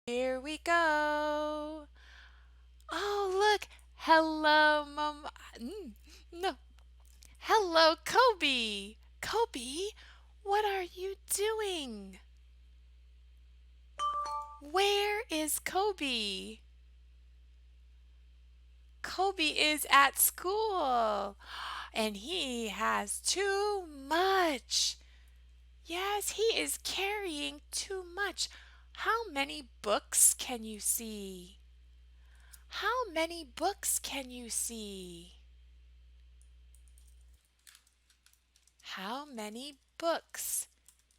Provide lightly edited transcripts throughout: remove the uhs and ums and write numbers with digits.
Here we go. Oh, look. Hello, Mom. No. Hello, Kobe. Kobe, what are you doing? Where is Kobe? Kobe is at school and he has too much. Yes, he is carrying too much. How many books can you see? How many books can you see? How many books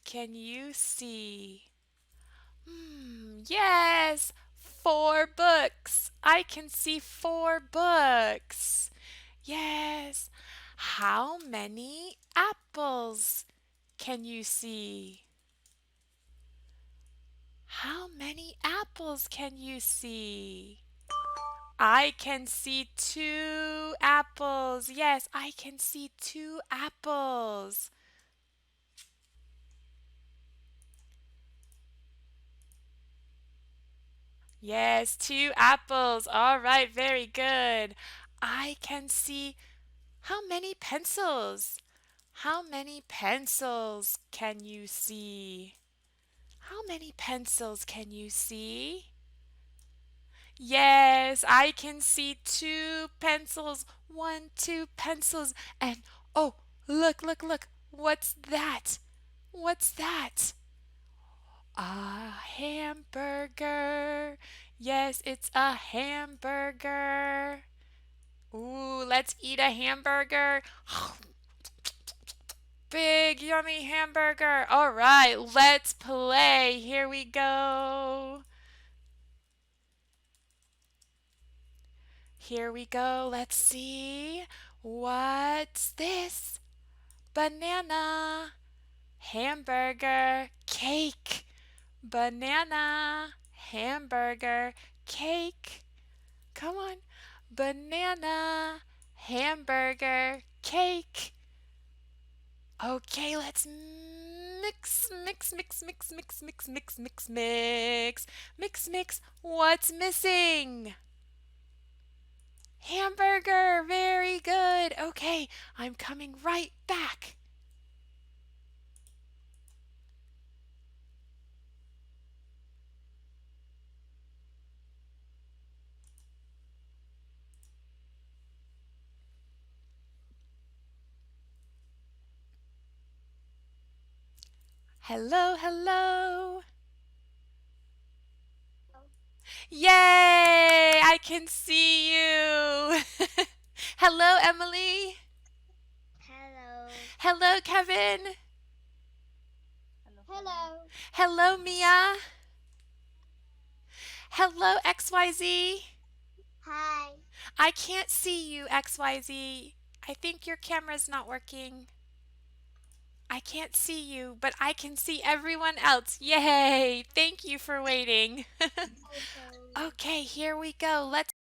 can you see? Yes, 4 books. I can see 4 books. Yes. How many apples can you see? How many apples can you see? I can see 2 apples. Yes, I can see 2 apples. Yes, 2 apples. All right, very good. I can see how many pencils? How many pencils can you see? How many pencils can you see? Yes, I can see 2 pencils. 1, 2 pencils. And oh, look, look, look. What's that? What's that? A hamburger. Yes, it's a hamburger. Ooh, let's eat a hamburger. Big yummy hamburger. All right, let's play. Here we go. Here we go. Let's see. What's this? Banana. Hamburger. Cake. Banana. Hamburger. Cake. Come on. Banana. Hamburger. Cake. Okay, let's mix, mix, mix, mix, mix, mix, mix, mix, mix, mix, mix. What's missing? Hamburger. Very good. Okay, I'm coming right back. Hello, hello. Yay! I can see you. Hello, Emily. Hello. Hello, Kevin. Hello. Hello, Mia. Hello, XYZ. Hi. I can't see you, XYZ. I think your camera's not working. I can't see you, but I can see everyone else. Yay! Thank you for waiting. Okay. Okay, here we go. Let's